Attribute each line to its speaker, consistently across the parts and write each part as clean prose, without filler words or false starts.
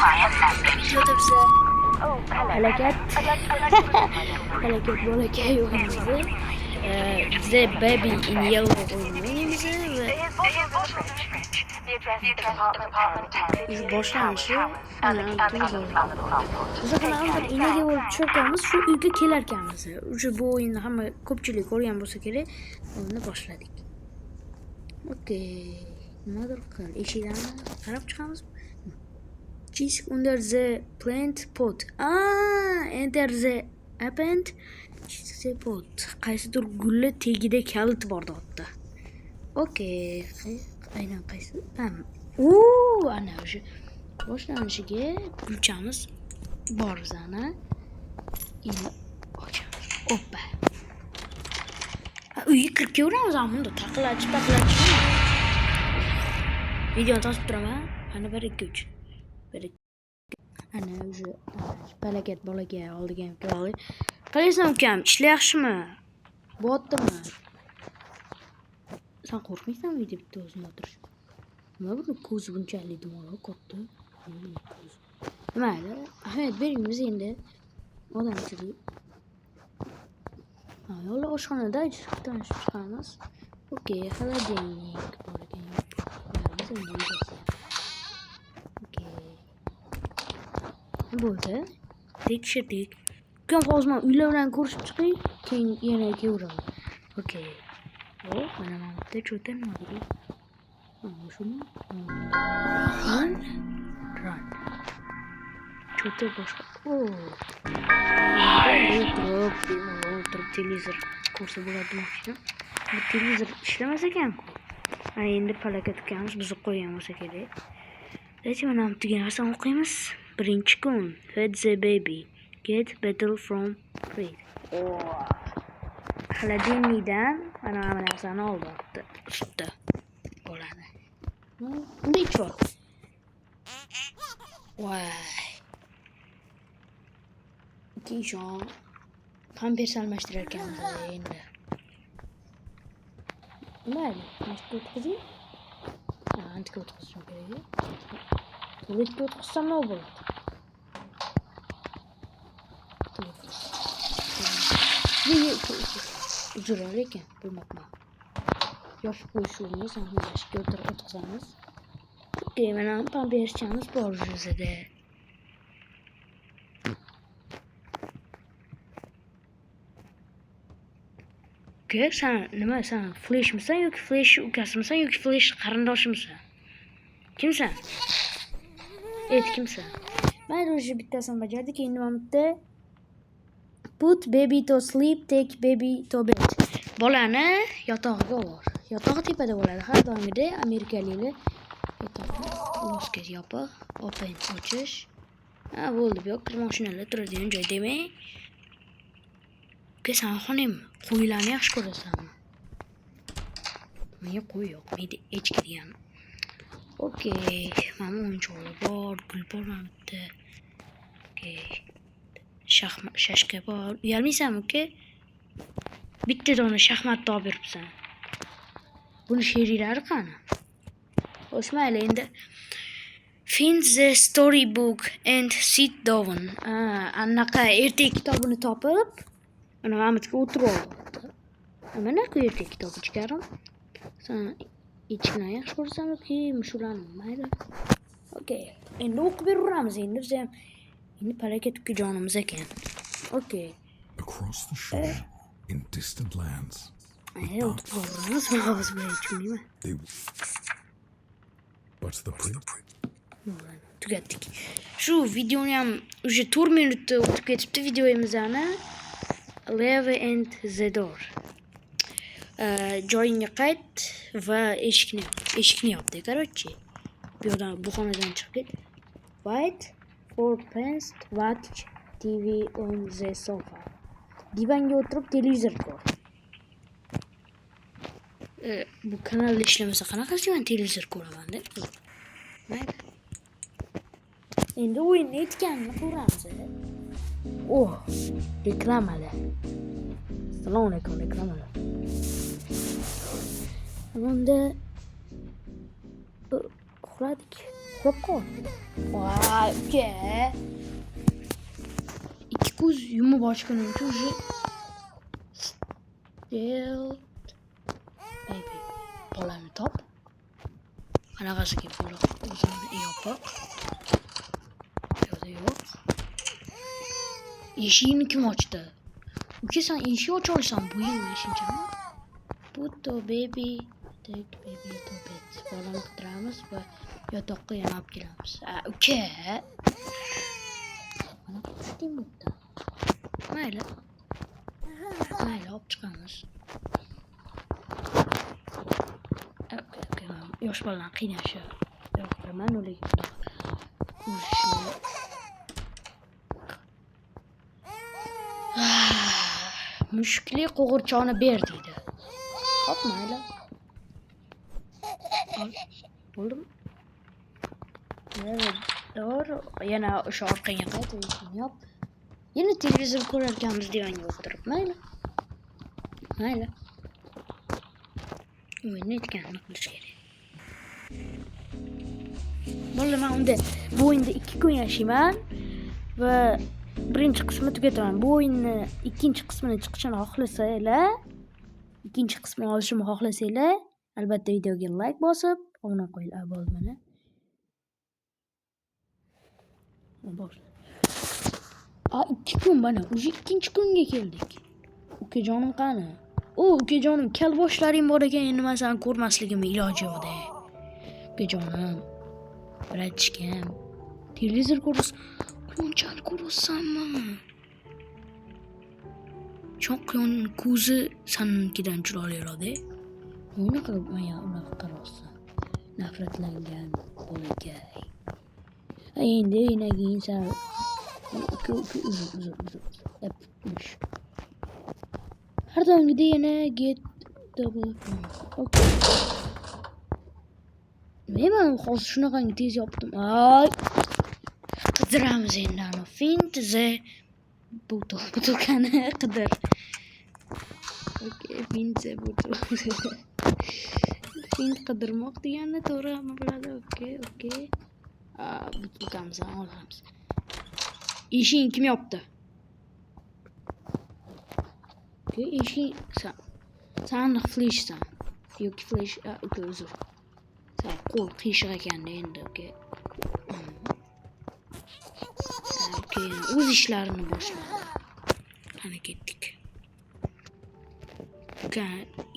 Speaker 1: videoda biza halakat halakat bolakay o'yinimizni The Baby in Yellow o'yinimizni va boshlanishi biz qanaqadir inaga bo'lib tushirganmiz, shu uyga kelar ekanmiz. O'sha bu o'yinni hamma ko'pchilik ko'rgan bo'lsa kerak, uni boshladik. Okey, nimadir qil, eshikdan qarab chiqamiz. Cheese under the plant pot. Enter the append. Cheese the pot. Qaysidir gulli tagida kalit bor deyapti. Okey, aynan qaysi? Ana o'sha boshlanishiga bulchamiz bor bizani. Endi ochamiz. Oppa. Uyga kirib kelaveramiz, bunda taqillatib. Videoni tasib turaman. Ana 1 2 3. Ana o'sha halakat bolaga oldigan kirali. Qalaysan ukam, ishlar yaxshimi? Bo'tdimi? Sen qo'rqmaysanmi deb bitta o'zing o'tirish? Nima bu ko'zi bunchalik dumaloq katta? Mayli, ahamiyat beramiz endi. Odam ichida. Yo'lda oshxonada tanishib chiqamiz. Okey, xolodilnik bor ekan. Bo'ldi. Tekshirdik. Ukam hozir uylar bilan ko'rishib chiqing, keyin yana kelaveramiz. Okey. Mana bitta cho'ta nima deydi? Shuni. Run. Cho'ta boshqa. O'tirib televizor ko'rsa bo'ladi demoqchi. Bu televizor ishlamas ekan-ku. Ana endi halakat ukamiz buzib qo'ygan bo'lsa kerak. Lekin mana degan narsani o'qiymiz. Birinchi kun. Feed the baby. Get better from fridge. Xolodilnikdan mana bu narsani oldi. Ustda bo'ladi. Bunday cho'q. Voy. Keyin pampers almashtirar ekanmiz endi. Mayli, mashq o'tkazing. Antika o'tkazishim kerak. Tuvaletga o'tkazsam nima bo'ladi? Uzr ekan, bilmoqman. Yopib qo'yishimiz, mashqga o'tkazamiz. Okey, mana pamperschamiz bor o'zida. Sen nima, sen flashmisan yoki flash ukasimisan yoki flash qarindoshimisan? Kimsan? Kimsan? Mayli, o'sha bittasini bajardik. Endi mana bitta put baby to sleep, take baby to bed. Bolani yotog'iga ol. Yotog'i tepada bo'ladi. Har doimgidek amerikaliklar yotog'i nosga yopiq, open ochish. Bo'ldi, bu yoq mashinalar turadigan joy demak. Sen xonangmi? Qo'ylarni yaxshi ko'rasanmi? Menga qo'y yo'q, menga echki degan. Okey, mana o'yinchoqlar bor, gul bor mana bitta. Okey. Shashka bor. Uyalmaysanmi, uka? Bitta dona shaxmatni olib beribsan. Buni sheriklari qani? Xo'sh, mayli endi. Find the storybook and sit down. Anaqa ertak kitobini topib mana Mamatga o'tirib oldi. Mana-ku ertak kitob ichkarim. Sen ichkini yaxshi ko'rsanmi yoki mushularni? Mayli. Okey. Endi o'qib beramiz endi biz ham. Endi halakat ukajonimiz ekan. Okey.
Speaker 2: Across the shore in distant lands. But the
Speaker 1: tugatdik. Shu videoni ham o'sha 4 minutda o'tib ketibdi videomizni. Leave and the door. Joyingga qayt va eshikni yopdi. Короче, bu yoqdan bu xonadan chiqib ket. Wait for pants watch TV on the sofa. Divanga o'tirib televizor ko'r. Bu kanalda ishlamasa qanaqasi men televizor ko'raman-da. Mayli. Endi o'yinni aytganini ko'ramiz. Reklamalar. Assalomu alaykum, reklamalar. Bunda uxladik. Uxlab qoldik. Vay uka. İki ko'z yumib ochgunimcha уже still baby bolani top. Qanaqasiga bo'loq o'zini yopiq. Yo'q. Eshikni kim ochdi? Uka sen eshik ocha olsan bo'yingni shunchami? Put baby, take baby to bed. Bolani qidiramiz va yotoqqa yana olib kelamiz. Uka. Mana tushdim bitta. Mayli. Mayli olib chiqamiz. Yosh bolalarni qiynashi yoqtiraman ularga. Mushukli qo'g'irchoqni ber deydi. Hop mayli. Bo'ldimi? To'g'ri. Yana o'sha orqaga qayt, yop. Yana televizor ko'rarkanmiz devanga o'tirib, mayli. Mayli. O'yinni aytganini qilish kerak. Bo'ldi, men unda bu o'yinda 2 kun yashayman va birinchi qismini tugataman. Bu o'yinni ikkinchi qismini chiqishini xohlasanglar, ikkinchi qismini olishimni xohlasanglar, albatta videoga like bosib, obuna qo'yinglar bo'lmani. Boshla. 2 kun mana, уже ikkinchi kunga keldik. Ukajonim qani? Ukajonim, kal boshlaring bor ekan, endi men seni ko'rmasligimni iloji yo'q-da. Ukajonim, bir aytishgan. Televizor ko'rasiz. Qanchalik ko'rasanmi? Cho'qyon ko'zi sankidan chiroyliroq-da. Unaqa qaraysan. Nafratlangan bolakay. Endi keyin sen uzr. Har doimgidek yana get double. Okay. Men hozir shunaqangi tez yopdim. Ay. Qidiramiz endi ana fintize butukani qidir. Okay, fintize butuk. Fint qidirmoq deganni to'g'ri hamma biladi. Okay. Butukamizni olamiz. Eshikni kim yopdi? Okay, eshik sen fleshsan. Yo'q, flesh, uzr. Sen qo'l qiyshiq ekanda endi, okay. O'z ishlarini boshladi. Qani ketdik.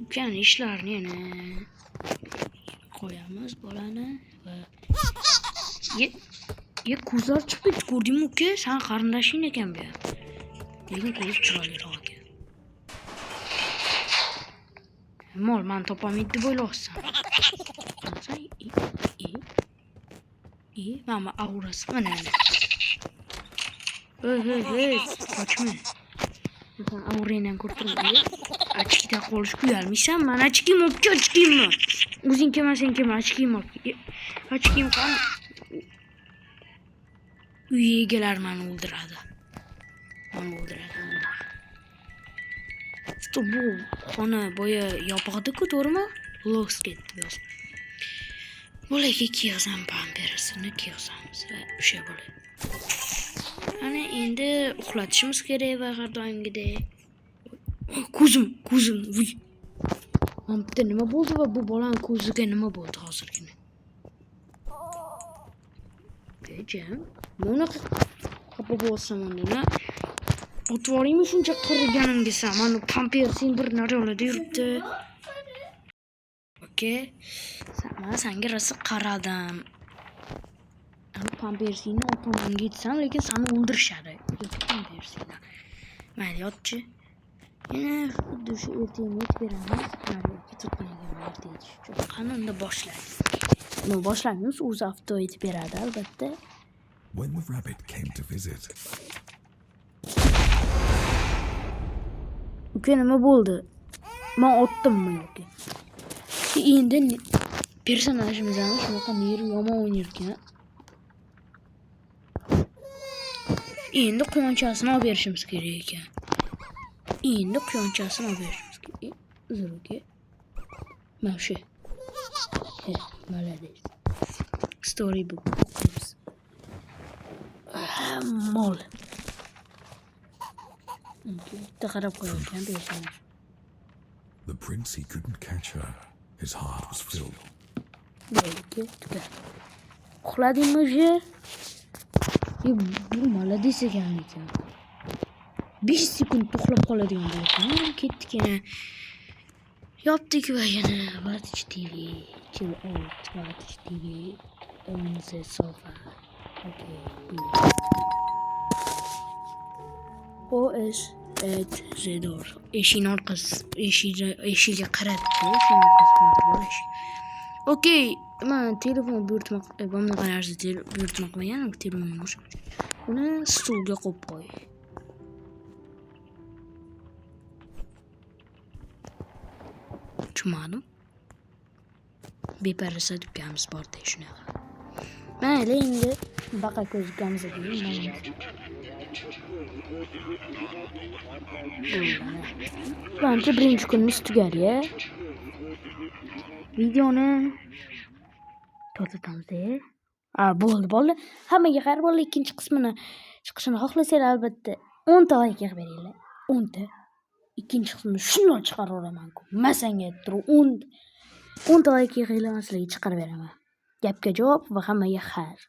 Speaker 1: Ukani ishlarini yana qo'yamiz bolani va ko'zlar chiqib ko'rdingmi uka? Sen qarindoshing ekan bu. Lekin ko'z chiroyliroq ekan. Mol men topamaydi deb o'ylayapsan. Mama aurasi mana. Hey, qochma. Sen aurangdan ko'rtirib, ochkida qolish uyalmaysan? Men ochkim olib ochkimmi? O'zing kelmasang kelma, ochkim olib. Ochkim qani? Uy egalari meni o'ldiradi. Bu xona boya yopiqdi-ku, to'g'rimi? Lox ketdi yoz. Bolaga kiyozam pampersini kiyozamiz va o'sha bola. Ana endi uxlatishimiz kerak va har doimgidek. Ko'zim. Vuy. Bitta nima bo'ldi va bu bolam ko'ziga nima bo'ldi hozirgina? Bejam. Buni xafa bo'lsam unda. Otvoringmi shuncha qirganimga san? Mana pampersing bir naryoqlarda yuribdi. Okay. Men senga rosa qaradim. Pampersingni opamga aytsam, lekin seni o'ldirishadi. Pampersingni. Mayli, yotchi. Yana xuddi shu ertaga beramiz. Qani unda boshlaymiz. Boshlaymiz, o'zi avto aytib beradi albatta.
Speaker 2: When the rabbit came to visit,
Speaker 1: uka nima bo'ldi? Men otdimmi yoki? Endi personajimiz ham shunaqa neri yomon o'ynar ekan. Endi quyonchasini olib berishimiz kerak ekan. Uzr uka. Mavsha. Malades. Storybook o'qiymiz. Mol. Bitta qarab qo'yarkan peshinga.
Speaker 2: The prince, he couldn't catch her. His heart was filled.
Speaker 1: Belki tuga. Uxladingmi o'zi? Bu молодец ekan lekin. 5 sekund uxlab qoladigan bo'lgan. Ketdik yana. Yopdik va yana Vatch TV. Chill out Vatch TV on the sofa. Okay. OS at the door. Eshikni orqasi, eshikka qaradi. Eshikni orqasiga borish. Okay, men telefon buyurtmoq, bunga qarashdi buyurtmoqman, telefon bo'sh. Uni stulga qo'yib qo'y. Tushunmadim. Beparasa dukkamiz borda shunaqa. Mayli endi baqa ko'z dukkamiz deyman. Bence birinchi kunimiz tugadi ya. Videoni to'xtatamiz. Bo'ldi. Hammaga xayr bo'ldi. Ikkinchi qismini chiqishini xohlasanglar albatta 10 ta like beringlar. 10 ta. Ikkinchi qismini shundoq chiqarib olaman-ku. Masanga turib 10 ta like yig'ilmaslarga chiqarib beraman. Gapga javob va hammaga xayr.